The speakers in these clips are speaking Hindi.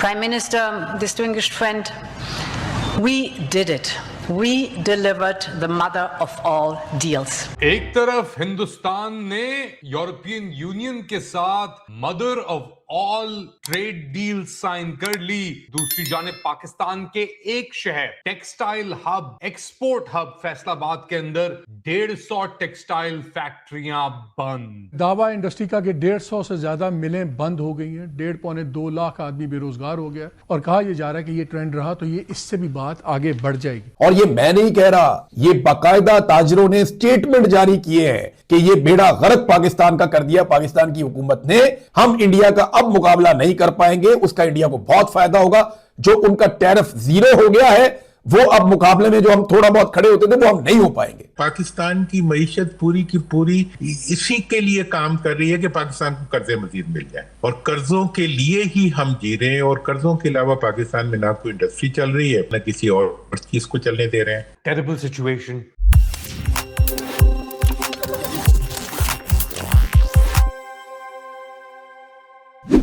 Prime Minister, distinguished friend, we did it. We delivered the mother of all deals. एक तरफ हिंदुस्तान ने यूरोपियन यूनियन के साथ mother of all trade deal sign कर ली, दूसरी जानिब पाकिस्तान के एक शहर textile hub, export hub Faisalabad के अंदर 150 टेक्सटाइल फैक्ट्रियां बंद। दावा इंडस्ट्री का कि 150 से ज्यादा मिलें बंद हो गई हैं, 1.25-2 लाख आदमी बेरोजगार हो गया और कहा यह जा रहा है कि ये ट्रेंड रहा तो ये इससे भी बात आगे बढ़ जाएगी। और ये मैं नहीं कह रहा, ये बाकायदा ताजरों ने स्टेटमेंट जारी किए हैं कि ये बेड़ा गर्क पाकिस्तान का कर दिया पाकिस्तान की हुकूमत ने। हम इंडिया का अब मुकाबला नहीं कर पाएंगे, उसका इंडिया को बहुत फायदा होगा। जो उनका टैरिफ 0 हो गया है वो अब मुकाबले में जो हम थोड़ा बहुत खड़े होते थे वो हम नहीं हो पाएंगे। पाकिस्तान की मईशत पूरी की पूरी इसी के लिए काम कर रही है कि पाकिस्तान को कर्जे मजीद मिल जाए और कर्जों के लिए ही हम जी रहे हैं और कर्जों के अलावा पाकिस्तान में ना कोई इंडस्ट्री चल रही है ना किसी और चीज को चलने दे रहे हैं। Terrible situation.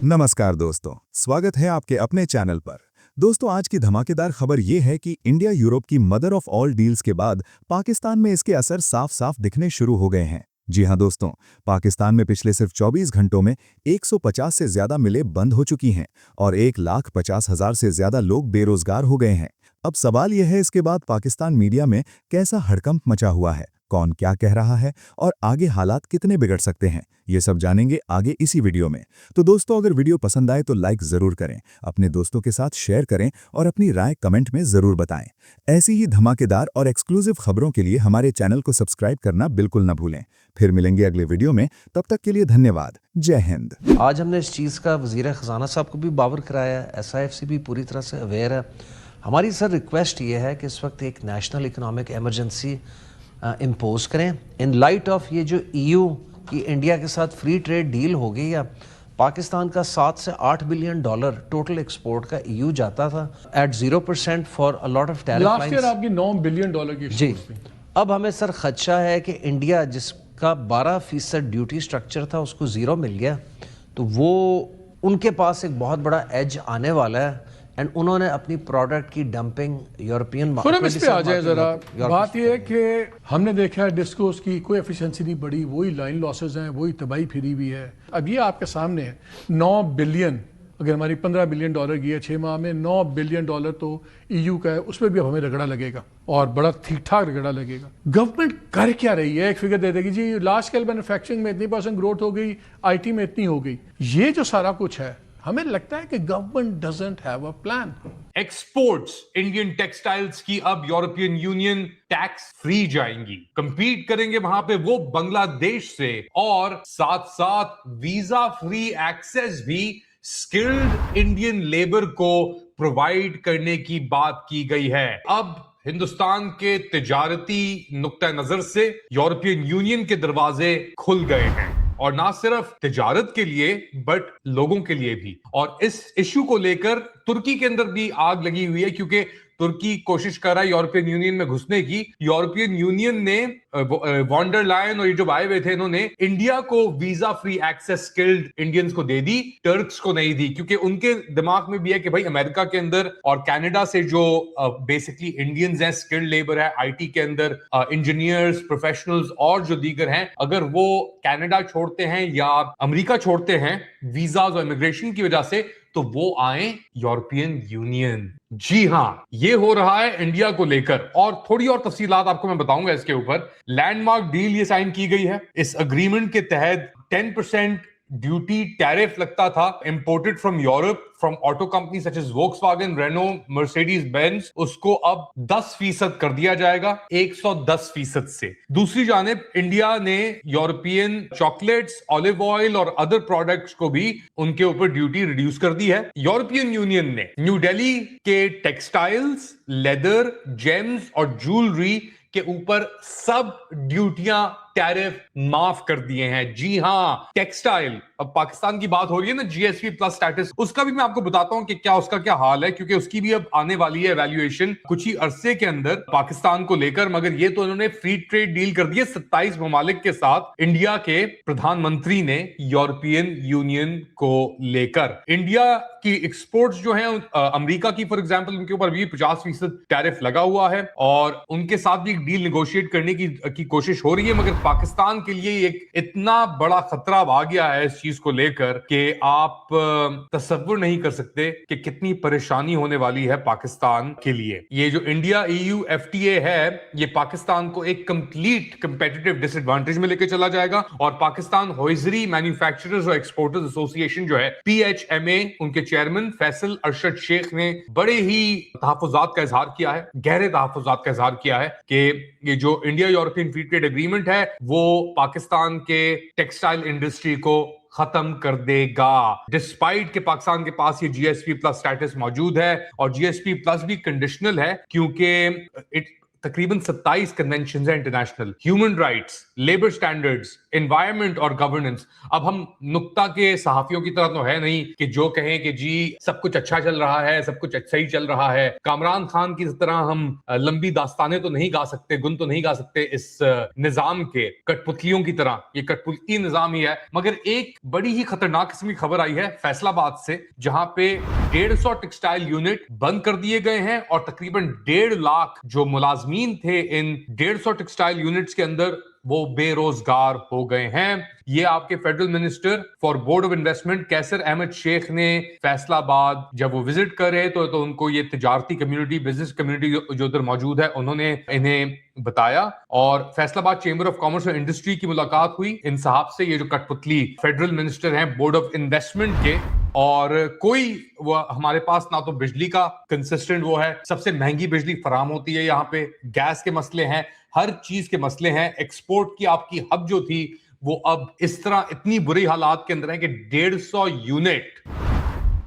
नमस्कार दोस्तों, स्वागत है आपके अपने चैनल पर। दोस्तों, आज की धमाकेदार खबर ये है कि इंडिया यूरोप की मदर ऑफ ऑल डील्स के बाद पाकिस्तान में इसके असर साफ साफ दिखने शुरू हो गए हैं। जी हां दोस्तों, पाकिस्तान में पिछले सिर्फ 24 घंटों में 150 से ज्यादा मिलें बंद हो चुकी हैं और 1,50,000 से ज्यादा लोग बेरोजगार हो गए हैं। अब सवाल यह है, इसके बाद पाकिस्तान मीडिया में कैसा हड़कंप मचा हुआ है, कौन क्या कह रहा है और आगे हालात कितने बिगड़ सकते हैं, ये सब जानेंगे आगे इसी वीडियो में। तो दोस्तों, अगर वीडियो पसंद आए तो लाइक जरूर करें, अपने दोस्तों के साथ शेयर करें और अपनी राय कमेंट में जरूर बताएं। ऐसी ही धमाकेदार और एक्सक्लूसिव खबरों के लिए हमारे चैनल को सब्सक्राइब करना बिल्कुल न भूलें। फिर मिलेंगे अगले वीडियो में, तब तक के लिए धन्यवाद। जय हिंद। आज हमने इस चीज़ का वज़ीर ख़जाना साहब को भी बावर कराया है, SIFC भी पूरी तरह से अवेयर है। हमारी सर रिक्वेस्ट ये है कि इस वक्त एक नेशनल इकोनॉमिक एमरजेंसी इम्पोज करें इन लाइट ऑफ ये जो EU की इंडिया के साथ फ्री ट्रेड डील हो गई है। पाकिस्तान का 7 से 8 बिलियन डॉलर टोटल एक्सपोर्ट का EU जाता था at 0% for a lot of tariff lines. Last year आपकी $9 बिलियन की जी। अब हमें सर खदशा है कि इंडिया जिसका 12% ड्यूटी स्ट्रक्चर था उसको 0 मिल गया, तो वो उनके पास एक बहुत बड़ा एज आने वाला है एंड उन्होंने अपनी प्रोडक्ट की डंपिंग यूरोपियन मार्केट इस पे आ जाए जरा। बात यह है कि हमने देखा है डिस्कोस की कोई एफिशिएंसी नहीं बढ़ी, वही लाइन लॉसेज हैं, वही तबाही फिरी हुई है। अब ये आपके सामने है 9 बिलियन, अगर हमारी $15 बिलियन की है 6 माह में, $9 बिलियन तो EU का है, उसमें भी अब हमें रगड़ा लगेगा और बड़ा ठीक ठाक रगड़ा लगेगा। गवर्नमेंट कर क्या रही है? एक फिगर दे देगी जी लार्ज स्केल मैन्युफैक्चरिंग में इतनी % ग्रोथ हो गई, IT में इतनी हो गई। ये जो सारा कुछ है, हमें लगता है कि government doesn't have a plan. Exports Indian textiles की अब यूरोपियन यूनियन टैक्स फ्री जाएंगी, कंपीट करेंगे वहां पे वो बांग्लादेश से, और साथ साथ वीजा फ्री एक्सेस भी स्किल्ड इंडियन लेबर को प्रोवाइड करने की बात की गई है। अब हिंदुस्तान के तिजारती नुक्ता नजर से यूरोपियन यूनियन के दरवाजे खुल गए हैं, और ना सिर्फ तिजारत के लिए बट लोगों के लिए भी। और इस इश्यू को लेकर तुर्की के अंदर भी आग लगी हुई है, क्योंकि तुर्की कोशिश कर रहा है यूरोपियन यूनियन में घुसने की। यूरोपियन यूनियन ने वॉन्डर लायन और ये जो आए हुए थे, इन्होंने इंडिया को visa free access skilled Indians को दे दी, टर्क्स को नहीं दी, क्योंकि उनके दिमाग में भी है कि भाई अमेरिका के अंदर और कनाडा से जो बेसिकली इंडियंस हैं, स्किल्ड लेबर है IT के अंदर, इंजीनियर्स, प्रोफेशनल्स और जो दीगर हैं, अगर वो कनाडा छोड़ते हैं या अमेरिका छोड़ते हैं वीजाज और इमिग्रेशन की वजह से, तो वो आए यूरोपियन यूनियन। जी हां, ये हो रहा है इंडिया को लेकर, और थोड़ी और तफसीलात आपको मैं बताऊंगा इसके ऊपर। लैंडमार्क डील ये साइन की गई है। इस अग्रीमेंट के तहत 10% ड्यूटी टैरिफ लगता था imported from Europe from auto company such as Volkswagen, Renault, Mercedes Benz, उसको अब 10% कर दिया जाएगा 110% से। दूसरी जानिब इंडिया ने यूरोपियन चॉकलेट्स, ऑलिव ऑयल और अदर प्रोडक्ट्स को भी उनके ऊपर ड्यूटी रिड्यूस कर दी है। यूरोपियन यूनियन ने न्यू दिल्ली के टेक्सटाइल्स, लेदर, जेम्स और ज्वेलरी के ऊपर सब ड्यूटियां टैरिफ माफ कर दिए हैं। जी हां, टेक्सटाइल, अब पाकिस्तान की बात हो रही है ना, जीएसपी प्लस स्टेटस, उसका भी मैं आपको बताता हूं कि उसका क्या हाल है, क्योंकि उसकी भी अब आने वाली है वैल्यूएशन कुछ ही अरसे के अंदर पाकिस्तान को लेकर। मगर ये तो उन्होंने फ्री ट्रेड डील कर दी है 27 ममालिक के साथ, इंडिया के प्रधानमंत्री ने यूरोपियन यूनियन को लेकर। इंडिया की एक्सपोर्ट्स जो हैं अमेरिका की फॉर एग्जांपल, उनके ऊपर भी 50% टैरिफ लगा हुआ है और उनके साथ भी एक डील नेगोशिएट करने की कोशिश हो रही है। मगर पाकिस्तान के लिए एक इतना बड़ा खतरा आ गया है इस चीज को लेकर कि आप तसव्वुर नहीं कर सकते कि कितनी परेशानी होने वाली है पाकिस्तान के लिए। ये जो इंडिया EU FTA है, ये पाकिस्तान को एक कंप्लीट कंपेटिटिव डिसएडवांटेज में लेकर चला जाएगा। और पाकिस्तान हॉइजरी मैन्युफैक्चरर्स और एक्सपोर्टर्स एसोसिएशन जो है PHMA, उनके चेयरमैन फैसल अरशद शेख ने बड़े ही तहफ्फुजात का इजहार किया है, गहरे तहफ्फुजात का इजहार किया है कि ये जो India European free trade agreement है वो पाकिस्तान के टेक्सटाइल इंडस्ट्री को खत्म कर देगा। डिस्पाइट के पाकिस्तान के पास ये GSP प्लस स्टेटस मौजूद है और GSP प्लस भी कंडीशनल है, क्योंकि तकरीबन 27 कन्वेंशन है international, human rights, labour standards, environment और गवर्नेंस। अब हम नुक्ता के सहाफियों की तरह तो है नहीं कि जो कहें कि जी सब कुछ अच्छा चल रहा है, सब कुछ अच्छा ही चल रहा है। कामरान खान की तरह हम लंबी दास्तानें तो नहीं गा सकते, गुन तो नहीं गा सकते इस निजाम के, कठपुतलियों की तरह। ये कठपुतली निजाम ही है। मगर एक बड़ी ही खतरनाक किस्म की खबर आई है फैसलाबाद से, जहां पे 150 टेक्सटाइल यूनिट बंद कर दिए गए हैं और तकरीबन 1.5 लाख जो मुलाजमीन थे इन 150 टेक्सटाइल यूनिट्स के अंदर वो बेरोजगार हो गए हैं। ये आपके federal minister for board of investment Qaiser Ahmad Shaikh ने फैसलाबाद जब वो विजिट कर रहे तो उनको ये तिजारती कम्युनिटी, बिजनेस कम्युनिटी जो उधर मौजूद है, उन्होंने इन्हें बताया। और फैसलाबाद चेंबर ऑफ कॉमर्स और इंडस्ट्री की मुलाकात हुई इन साहब से, ये जो कठपुतली फेडरल मिनिस्टर हैं बोर्ड ऑफ इन्वेस्टमेंट के। और कोई वो हमारे पास ना तो बिजली का कंसिस्टेंट वो है, सबसे महंगी बिजली फराम होती है यहाँ पे, गैस के मसले हैं, हर चीज के मसले हैं। एक्सपोर्ट की आपकी हब जो थी वो अब इस तरह इतनी बुरी हालात के अंदर है कि 150 यूनिट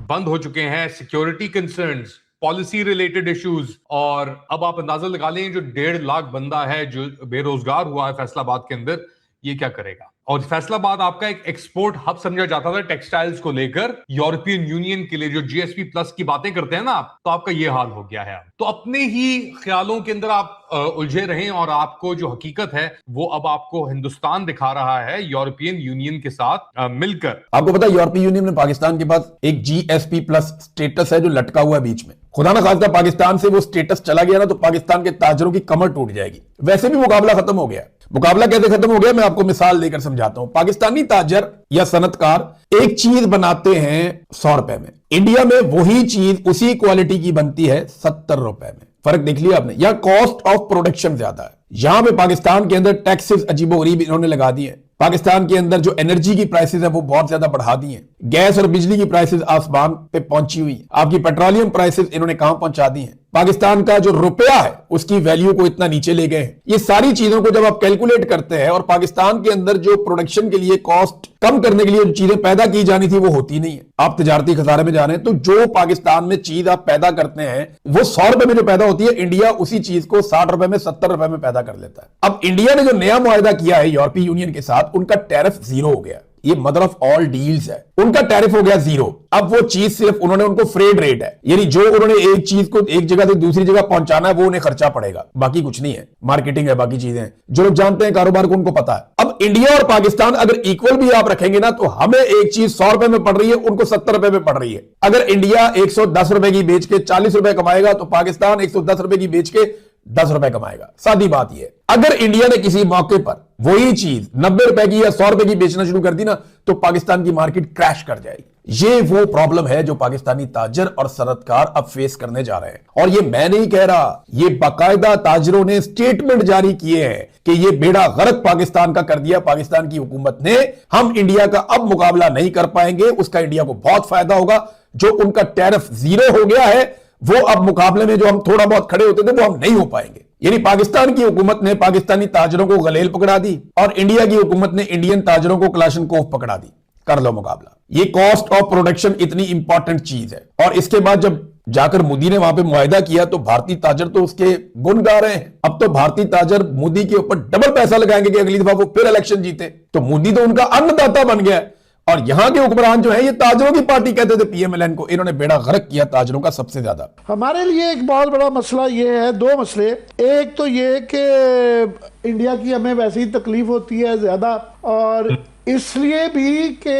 बंद हो चुके हैं। Security concerns, policy related issues, और अब आप अंदाजा लगा लें जो 1.5 लाख बंदा है जो बेरोजगार हुआ है फैसलाबाद के अंदर, ये क्या करेगा। और फैसलाबाद आपका एक एक्सपोर्ट हब समझा जाता था टेक्सटाइल्स को लेकर यूरोपियन यूनियन के लिए, जो GSP प्लस की बातें करते हैं ना आप, तो आपका ये हाल हो गया है। तो अपने ही ख्यालों के अंदर आप उलझे रहें और आपको जो हकीकत है वो अब आपको हिंदुस्तान दिखा रहा है यूरोपियन यूनियन के साथ मिलकर। आपको पता है यूरोपीय यूनियन में पाकिस्तान के पास एक GSP प्लस स्टेटस है जो लटका हुआ है बीच में। खुदा ना खास्ता पाकिस्तान से वो स्टेटस चला गया ना तो पाकिस्तान के ताजरों की कमर टूट जाएगी। वैसे भी मुकाबला खत्म हो गया। मुकाबला कैसे खत्म हो गया मैं आपको मिसाल देकर समझाता हूं। पाकिस्तानी ताजर या सनतकार एक चीज बनाते हैं 100 रुपए में, इंडिया में वही चीज उसी क्वालिटी की बनती है 70 रुपए में। फर्क देख लिया आपने। यहां कॉस्ट ऑफ प्रोडक्शन ज्यादा है। यहां पे पाकिस्तान के अंदर टैक्सेस अजीबोगरीब इन्होंने लगा दिए। पाकिस्तान के अंदर जो एनर्जी की प्राइसेस है वो बहुत ज्यादा बढ़ा दी हैं। गैस और बिजली की प्राइसेस आसमान पे पहुंची हुई है। आपकी पेट्रोलियम प्राइसेस इन्होंने कहां पहुंचा दी हैं। पाकिस्तान का जो रुपया है उसकी वैल्यू को इतना नीचे ले गए हैं। ये सारी चीजों को जब आप कैलकुलेट करते हैं और पाकिस्तान के अंदर जो प्रोडक्शन के लिए कॉस्ट कम करने के लिए जो चीजें पैदा की जानी थी वो होती नहीं है। आप तजारती खसारे में जा रहे हैं तो जो पाकिस्तान में चीज आप पैदा करते हैं वो 100 रुपए में जो पैदा होती है, इंडिया उसी चीज को 60 रुपए में 70 रुपए में पैदा कर लेता है। अब इंडिया ने जो नया मुआहदा किया है यूरोपीय यूनियन के साथ, उनका टैरिफ 0 हो गया। ये मदर ऑफ ऑल डील्स है। उनका टैरिफ हो गया 0। अब वो चीज सिर्फ उन्होंने उनको फ्रेड रेट है, यानी जो उन्होंने एक चीज को एक जगह से दूसरी जगह पहुंचाना है वो उन्हें खर्चा पड़ेगा, बाकी कुछ नहीं है। मार्केटिंग है, बाकी चीजें हैं। जो लोग जानते हैं कारोबार को उनको पता है। अब इंडिया और पाकिस्तान अगर इक्वल भी आप रखेंगे ना तो हमें एक चीज 100 रुपए में पड़ रही है, उनको 70 रुपए में पड़ रही है। अगर इंडिया 110 रुपए की बेच के 40 रुपए कमाएगा तो पाकिस्तान 110 रुपए की बेच के 10 रुपए कमाएगा। सादी बात यह। अगर इंडिया ने किसी मौके पर वही चीज 90 रुपए की या 100 रुपए की बेचना शुरू कर दी ना तो पाकिस्तान की मार्केट क्रैश कर जाएगी। ये वो प्रॉब्लम है जो पाकिस्तानी ताजर और सनतकार अब फेस करने जा रहे हैं। और ये मैं नहीं कह रहा, ये बाकायदा ताजरों ने स्टेटमेंट जारी किए हैं कि ये बेड़ा गर्क पाकिस्तान का कर दिया पाकिस्तान की हुकूमत ने। हम इंडिया का अब मुकाबला नहीं कर पाएंगे, उसका इंडिया को बहुत फायदा होगा। जो उनका टैरिफ 0 हो गया है वो अब मुकाबले में जो हम थोड़ा बहुत खड़े होते थे वो हम नहीं हो पाएंगे। यानी पाकिस्तान की हुकूमत ने पाकिस्तानी ताजरों को गलेल पकड़ा दी और इंडिया की हुकूमत ने इंडियन ताजरों को क्लाशनकोफ पकड़ा दी। कर लो मुकाबला। ये कॉस्ट ऑफ प्रोडक्शन इतनी इंपॉर्टेंट चीज है। और इसके बाद जब जाकर मोदी ने वहां पे मुआहिदा किया तो भारतीय ताजर तो उसके गुण गा रहे हैं। अब तो भारतीय ताजर मोदी के ऊपर डबल पैसा लगाएंगे कि अगली दफा वो फिर इलेक्शन जीते। तो मोदी तो उनका अन्नदाता बन गया है। और यहां के हुक्मरान जो है ये ताजरों की पार्टी कहते थे पीएमएलएन को, इन्होंने बेड़ा गर्क किया ताजरों का सबसे ज्यादा। हमारे लिए एक बहुत बड़ा मसला ये है, दो मसले। एक तो ये कि इंडिया की हमें वैसे ही तकलीफ होती है ज्यादा, और इसलिए भी कि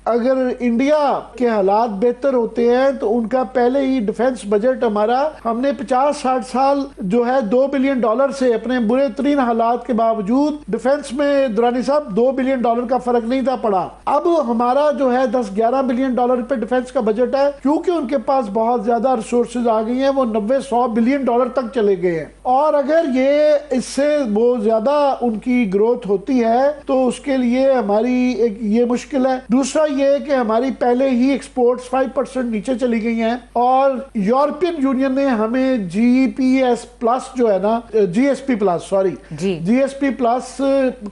अगर इंडिया के हालात बेहतर होते हैं तो उनका पहले ही डिफेंस बजट हमारा, हमने 50-60 साल जो है $2 बिलियन से अपने बुरे तरीन हालात के बावजूद डिफेंस में दुरानी साहब $2 बिलियन का फर्क नहीं था पड़ा। अब हमारा जो है 10-11 बिलियन डॉलर पे डिफेंस का बजट है, क्योंकि उनके पास बहुत ज्यादा रिसोर्सेज आ गई हैं, वो 90-100 बिलियन डॉलर तक चले गए हैं। और अगर ये इससे वो ज्यादा उनकी ग्रोथ होती है तो उसके लिए हमारी एक ये मुश्किल है। दूसरा ये कि हमारी पहले ही एक्सपोर्ट्स 5% नीचे चली गई हैं, और यूरोपियन यूनियन ने हमें जीपीएस प्लस जो है ना, GSP plus, sorry GSP plus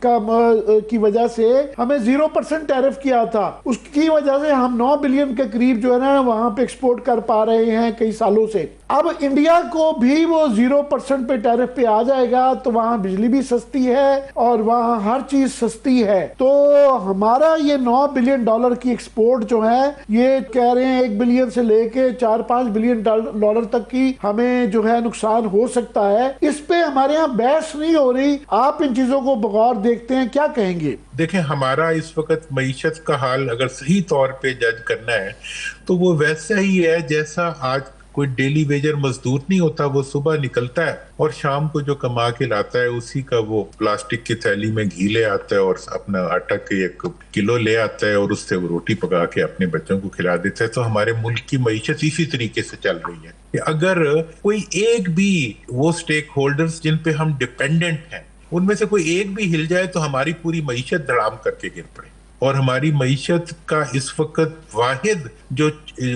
का की वजह से हमें 0% टैरिफ किया था। उसकी वजह से हम 9 बिलियन के करीब जो है ना वहां पे एक्सपोर्ट कर पा रहे हैं कई सालों से। अब इंडिया को भी वो 0% पे टैरिफ पे आ जाएगा तो वहां बिजली भी सस्ती है और वहां हर चीज सस्ती है। तो हमारा ये $9 बिलियन की एक्सपोर्ट जो है, ये कह रहे हैं 1 बिलियन से लेके 4-5 बिलियन डॉलर तक की हमें जो है नुकसान हो सकता है। इस पे हमारे यहाँ बहस नहीं हो रही। आप इन चीजों को बगौर देखते हैं, क्या कहेंगे? देखें, हमारा इस वक्त मईशत का हाल अगर सही तौर पे जज करना है तो वो वैसा ही है जैसा आज कोई डेली वेजर मजदूर नहीं होता। वो सुबह निकलता है और शाम को जो कमा के लाता है उसी का वो प्लास्टिक की थैली में घी ले आता है और अपना आटा के 1 किलो ले आता है और उससे वो रोटी पका के अपने बच्चों को खिला देता है। तो हमारे मुल्क की मईशत इसी तरीके से चल रही है कि अगर कोई एक भी वो स्टेक होल्डर्स जिन पे हम डिपेंडेंट हैं उनमें से कोई एक भी हिल जाए तो हमारी पूरी मईशत धड़ाम करके गिर पड़े। और हमारी मईशत का इस वक्त वाहिद जो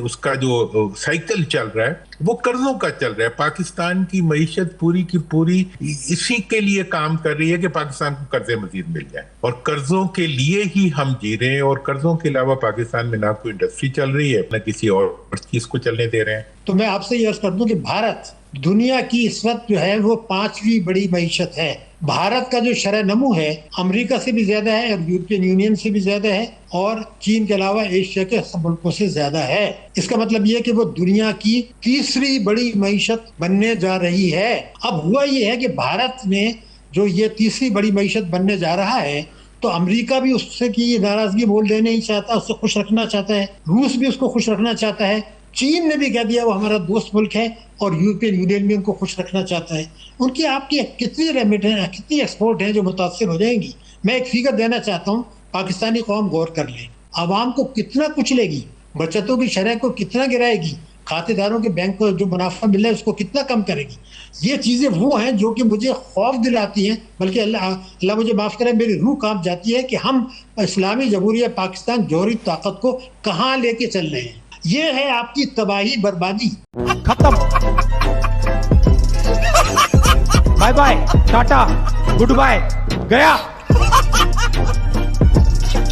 उसका जो साइकिल चल रहा है वो कर्जों का चल रहा है। पाकिस्तान की मईशत पूरी की पूरी इसी के लिए काम कर रही है कि पाकिस्तान को कर्जे मजीद मिल जाए, और कर्जों के लिए ही हम जी रहे हैं। और कर्जों के अलावा पाकिस्तान में ना कोई इंडस्ट्री चल रही है, ना किसी और चीज को चलने दे रहे हैं। तो मैं आपसे ये अर्ज कर दूं कि भारत दुनिया की इस वक्त जो है वो 5वीं बड़ी मईशत है। भारत का जो शरह नमू है अमेरिका से भी ज्यादा है और यूरोपियन यूनियन से भी ज्यादा है और चीन के अलावा एशिया के सब मुल्कों से ज्यादा है। इसका मतलब ये कि वो दुनिया की 3री बड़ी मईशत बनने जा रही है। अब हुआ ये है कि भारत में जो ये 3री बड़ी मईशत बनने जा रहा है तो अमेरिका भी उससे की नाराजगी मोल लेना ही चाहता है, उसको खुश रखना चाहता है। रूस भी उसको खुश रखना चाहता है। चीन ने भी कह दिया वो हमारा दोस्त मुल्क है और यूरोपियन यूनियन भी उनको खुश रखना चाहता है। उनकी आपकी कितनी रेमिटेंस, कितनी एक्सपोर्ट है जो मुतासिर हो जाएंगी। मैं एक फिगर देना चाहता हूँ, पाकिस्तानी कौम गौर कर ले, आवाम को कितना कुचलेगी, बचतों की शरह को कितना गिराएगी, खातेदारों के बैंक को जो मुनाफा मिल रहा है उसको कितना कम करेगी। ये चीजें वो हैं जो कि मुझे खौफ दिलाती हैं, बल्कि अल्लाह मुझे माफ करे, मेरी रूह कांप जाती है कि हम इस्लामी जमहूरिया पाकिस्तान जौहरी ताकत को कहाँ लेके चल रहे हैं। ये है आपकी तबाही बर्बादी। खत्म, bye bye, tata, good bye, गया।